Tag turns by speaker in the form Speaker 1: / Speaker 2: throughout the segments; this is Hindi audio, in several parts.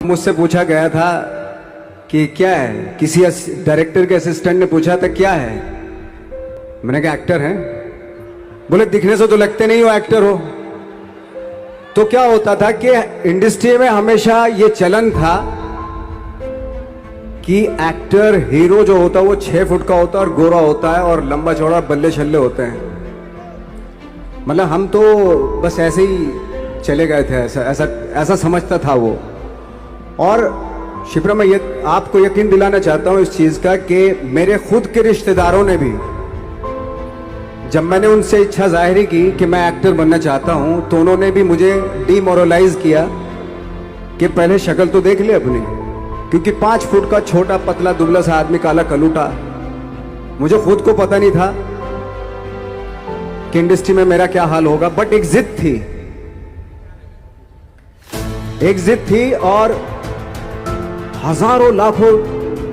Speaker 1: मुझसे पूछा गया था कि क्या है, किसी डायरेक्टर के असिस्टेंट ने पूछा था क्या है, मैंने कहा एक्टर हैं। बोले दिखने से तो लगते नहीं हो एक्टर हो। तो क्या होता था कि इंडस्ट्री में हमेशा ये चलन था कि एक्टर हीरो जो होता है वो 6 फुट का होता है और गोरा होता है और लंबा चौड़ा बल्ले छल्ले होते हैं। मतलब हम तो बस ऐसे ही चले गए थे, ऐसा समझता था वो। और शिप्रा, मैं ये आपको यकीन दिलाना चाहता हूं इस चीज का कि मेरे खुद के रिश्तेदारों ने भी, जब मैंने उनसे इच्छा जाहिर की कि मैं एक्टर बनना चाहता हूं, तो उन्होंने भी मुझे डीमोरलाइज किया कि पहले शक्ल तो देख ले अपनी, क्योंकि 5 फुट का छोटा पतला दुबला सा आदमी, काला कलूटा। मुझे खुद को पता नहीं था कि इंडस्ट्री में मेरा क्या हाल होगा, बट एक जिद थी और हजारों लाखों,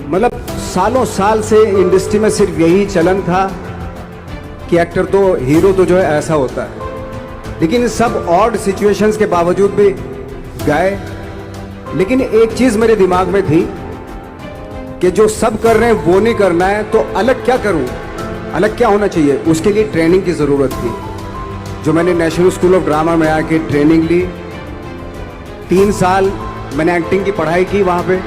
Speaker 1: मतलब सालों साल से इंडस्ट्री में सिर्फ यही चलन था कि एक्टर तो, हीरो तो जो है ऐसा होता है। लेकिन सब ऑड सिचुएशंस के बावजूद भी गए। लेकिन एक चीज मेरे दिमाग में थी कि जो सब कर रहे हैं वो नहीं करना है, तो अलग क्या करूं, अलग क्या होना चाहिए। उसके लिए ट्रेनिंग की जरूरत थी, जो मैंने नेशनल स्कूल ऑफ ड्रामा में आके ट्रेनिंग ली। 3 साल मैंने एक्टिंग की पढ़ाई की वहां पे,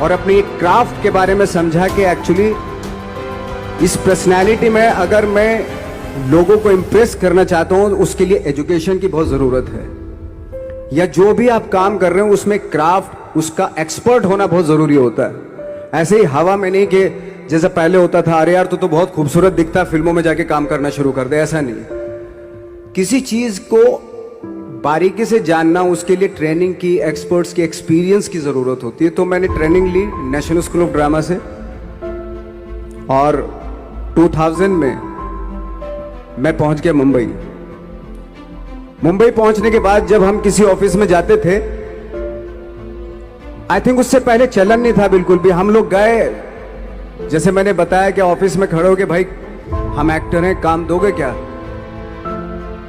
Speaker 1: और अपनी क्राफ्ट के बारे में समझा कि एक्चुअली इस पर्सनैलिटी में अगर मैं लोगों को इम्प्रेस करना चाहता हूं, उसके लिए एजुकेशन की बहुत जरूरत है। या जो भी आप काम कर रहे हो उसमें क्राफ्ट, उसका एक्सपर्ट होना बहुत जरूरी होता है। ऐसे ही हवा में नहीं कि जैसे पहले होता था, अरे यार तो बहुत खूबसूरत दिखता, फिल्मों में जाके काम करना शुरू कर दे। ऐसा नहीं, किसी चीज को बारीकी से जानना, उसके लिए ट्रेनिंग की, एक्सपर्ट्स की, एक्सपीरियंस की जरूरत होती है। तो मैंने ट्रेनिंग ली नेशनल स्कूल ऑफ ड्रामा से, और 2000 में मैं पहुंच गया मुंबई। मुंबई पहुंचने के बाद जब हम किसी ऑफिस में जाते थे, आई थिंक उससे पहले चलन नहीं था बिल्कुल भी। हम लोग गए, जैसे मैंने बताया कि ऑफिस में खड़े हो के, भाई हम एक्टर हैं, काम दोगे क्या?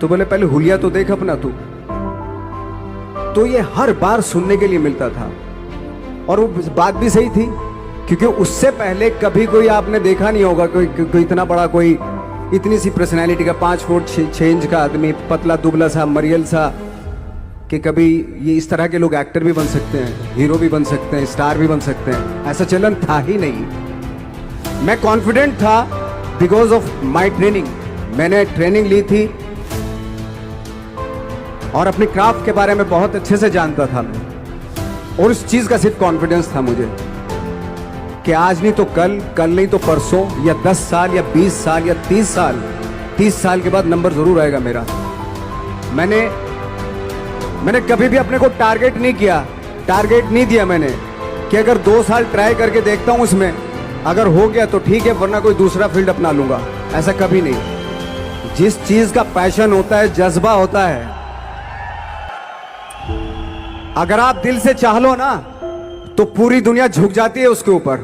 Speaker 1: तो बोले पहले हुलिया तो देख अपना तू। तो ये हर बार सुनने के लिए मिलता था, और वो बात भी सही थी, क्योंकि उससे पहले कभी कोई आपने देखा नहीं होगा कोई इतना बड़ा, कोई इतनी सी पर्सनैलिटी का 5 फुट 6 इंच का आदमी, पतला दुबला सा मरियल सा, कि कभी ये इस तरह के लोग एक्टर भी बन सकते हैं, हीरो भी बन सकते हैं, स्टार भी बन सकते हैं। ऐसा चलन था ही नहीं। मैं कॉन्फिडेंट था बिकॉज ऑफ माई ट्रेनिंग। मैंने ट्रेनिंग ली थी और अपनी क्राफ्ट के बारे में बहुत अच्छे से जानता था मैं, और उस चीज का सिर्फ कॉन्फिडेंस था मुझे कि आज नहीं तो कल, कल नहीं तो परसों, या 10 साल या 20 साल या 30 साल के बाद नंबर जरूर आएगा मेरा। मैंने कभी भी अपने को टारगेट नहीं दिया मैंने कि अगर 2 साल ट्राई करके देखता हूं, उसमें अगर हो गया तो ठीक है, वरना कोई दूसरा फील्ड अपना लूंगा। ऐसा कभी नहीं। जिस चीज का पैशन होता है, जज्बा होता है, अगर आप दिल से चाह लो ना, तो पूरी दुनिया झुक जाती है उसके ऊपर।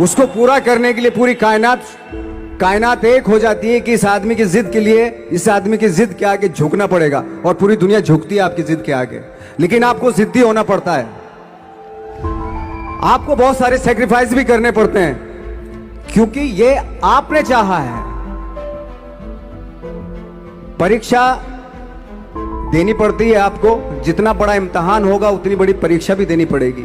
Speaker 1: उसको पूरा करने के लिए पूरी कायनात एक हो जाती है कि इस आदमी की जिद के लिए, इस आदमी की जिद के आगे झुकना पड़ेगा, और पूरी दुनिया झुकती है आपकी जिद के आगे। लेकिन आपको जिद्दी होना पड़ता है, आपको बहुत सारे सेक्रीफाइस भी करने पड़ते हैं, क्योंकि ये आपने चाहा है। परीक्षा देनी पड़ती है आपको, जितना बड़ा इम्तिहान होगा उतनी बड़ी परीक्षा भी देनी पड़ेगी।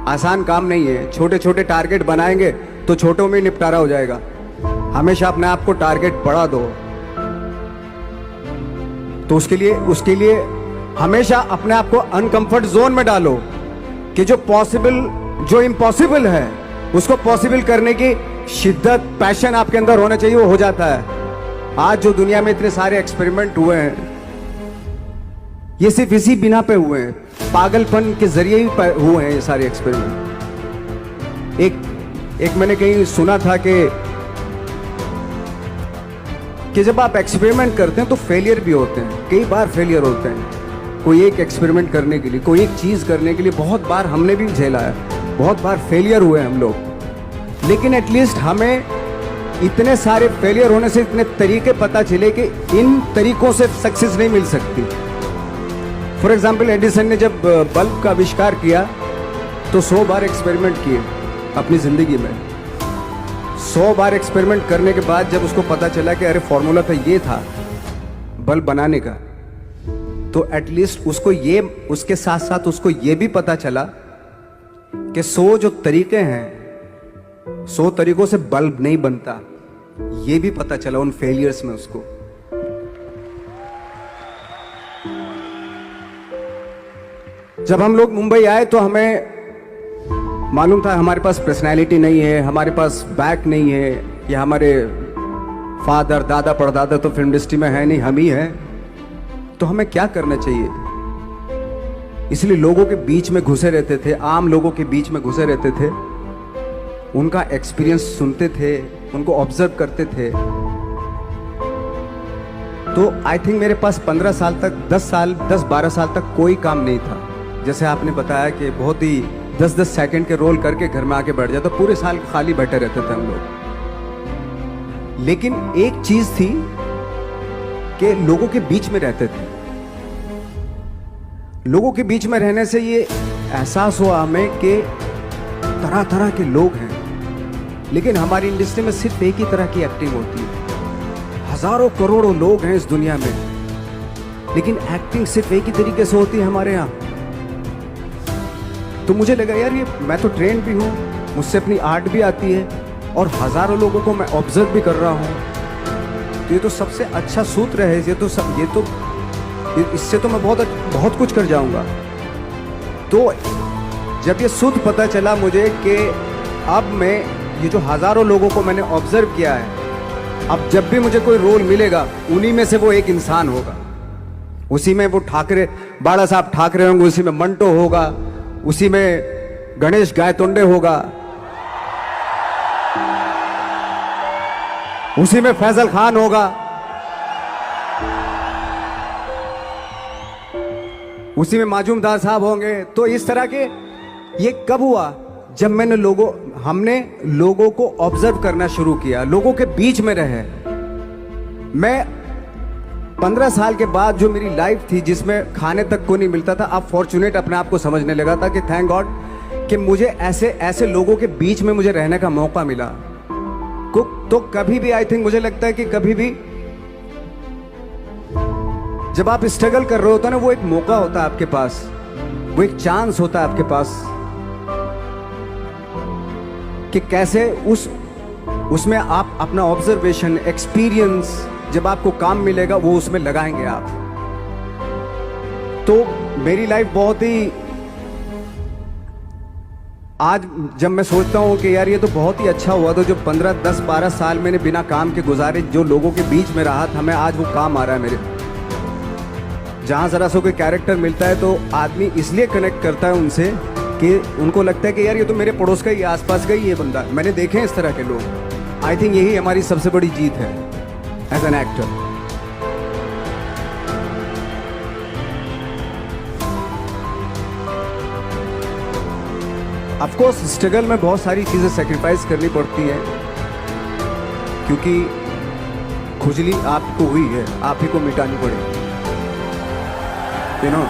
Speaker 1: आसान काम नहीं है। छोटे छोटे टारगेट बनाएंगे तो छोटों में निपटारा हो जाएगा। हमेशा अपने आप को टारगेट बढ़ा दो। तो उसके लिए हमेशा अपने आप को अनकंफर्ट जोन में डालो, कि जो इम्पॉसिबल है उसको पॉसिबल करने की शिद्दत, पैशन आपके अंदर होना चाहिए, वो हो जाता है। आज जो दुनिया में इतने सारे एक्सपेरिमेंट हुए हैं, ये सिर्फ इसी बिना पे हुए हैं, पागलपन के जरिए ही हुए हैं ये सारे एक्सपेरिमेंट। एक मैंने कहीं सुना था कि जब आप एक्सपेरिमेंट करते हैं तो फेलियर भी होते हैं, कई बार फेलियर होते हैं। कोई एक एक्सपेरिमेंट करने के लिए, कोई एक चीज करने के लिए बहुत बार हमने भी झेला है, बहुत बार फेलियर हुए हम लोग। लेकिन एटलीस्ट हमें इतने सारे फेलियर होने से इतने तरीके पता चले कि इन तरीकों से सक्सेस नहीं मिल सकती। फॉर एग्जाम्पल एडिसन ने जब बल्ब का आविष्कार किया तो 100 बार एक्सपेरिमेंट किए अपनी ज़िंदगी में। 100 बार एक्सपेरिमेंट करने के बाद जब उसको पता चला कि अरे फॉर्मूला तो ये था बल्ब बनाने का, तो एटलीस्ट उसको ये, उसके साथ साथ उसको ये भी पता चला कि 100 जो तरीके हैं, 100 तरीकों से बल्ब नहीं बनता, ये भी पता चला उन फेलियर्स में उसको। जब हम लोग मुंबई आए तो हमें मालूम था हमारे पास पर्सनैलिटी नहीं है, हमारे पास बैक नहीं है, या हमारे फादर दादा परदादा तो फिल्म इंडस्ट्री में है नहीं, हम ही हैं, तो हमें क्या करना चाहिए। इसलिए लोगों के बीच में घुसे रहते थे, आम लोगों के बीच में घुसे रहते थे, उनका एक्सपीरियंस सुनते थे, उनको ऑब्जर्व करते थे। तो आई थिंक मेरे पास 15 साल तक, 10-12 साल तक कोई काम नहीं था। जैसे आपने बताया कि बहुत ही 10-10 सेकंड के रोल करके घर में आके बैठ जाए, तो पूरे साल खाली बैठे रहते थे हम लोग। लेकिन एक चीज थी कि लोगों के बीच में रहते थे। लोगों के बीच में रहने से ये एहसास हुआ हमें कि तरह तरह के लोग हैं, लेकिन हमारी इंडस्ट्री में सिर्फ एक ही तरह की एक्टिंग होती है। हजारों करोड़ों लोग हैं इस दुनिया में, लेकिन एक्टिंग सिर्फ एक ही तरीके से होती है हमारे यहाँ। तो मुझे लगा यार ये, मैं तो ट्रेन भी हूँ, मुझसे अपनी आर्ट भी आती है, और हजारों लोगों को मैं ऑब्जर्व भी कर रहा हूँ, तो ये तो सबसे अच्छा सूत्र है। इससे तो मैं बहुत कुछ कर जाऊंगा। तो जब ये सूत्र पता चला मुझे कि अब मैं ये जो हजारों लोगों को मैंने ऑब्जर्व किया है, अब जब भी मुझे कोई रोल मिलेगा उन्हीं में से वो एक इंसान होगा। उसी में वो ठाकरे, बाला साहब ठाकरे होंगे, उसी में मंटो होगा, उसी में गणेश गायतोंडे होगा, उसी में फैजल खान होगा, उसी में माजूमदार साहब होंगे। तो इस तरह के, ये कब हुआ? जब हमने लोगों को ऑब्जर्व करना शुरू किया, लोगों के बीच में रहे। मैं 15 साल के बाद जो मेरी लाइफ थी जिसमें खाने तक को नहीं मिलता था, अब फॉर्चुनेट अपने आप को समझने लगा था कि थैंक गॉड कि मुझे ऐसे लोगों के बीच में मुझे रहने का मौका मिला। तो कभी भी, आई थिंक मुझे लगता है कि कभी भी जब आप स्ट्रगल कर रहे होते ना, वो एक मौका होता है आपके पास, वो एक चांस होता है आपके पास कि कैसे उसमें आप अपना ऑब्जर्वेशन, एक्सपीरियंस, जब आपको काम मिलेगा वो उसमें लगाएंगे आप। तो मेरी लाइफ बहुत ही, आज जब मैं सोचता हूँ कि यार ये तो बहुत ही अच्छा हुआ, तो जो 15, 10, 12 साल मैंने बिना काम के गुजारे, जो लोगों के बीच में रहा था मैं, आज वो काम आ रहा है मेरे। जहाँ जरा सा कोई कैरेक्टर मिलता है तो आदमी इसलिए कनेक्ट करता है उनसे कि उनको लगता है कि यार ये तो मेरे पड़ोस का ही, आसपास का ही ये बंदा, मैंने देखे हैं इस तरह के लोग। आई थिंक यही हमारी सबसे बड़ी जीत है as an actor. Of course struggle में बहुत सारी चीजें सेक्रीफाइस करनी पड़ती हैं, क्योंकि खुजली आपको हुई है, आप ही को मिटानी पड़ेगी, यू नो।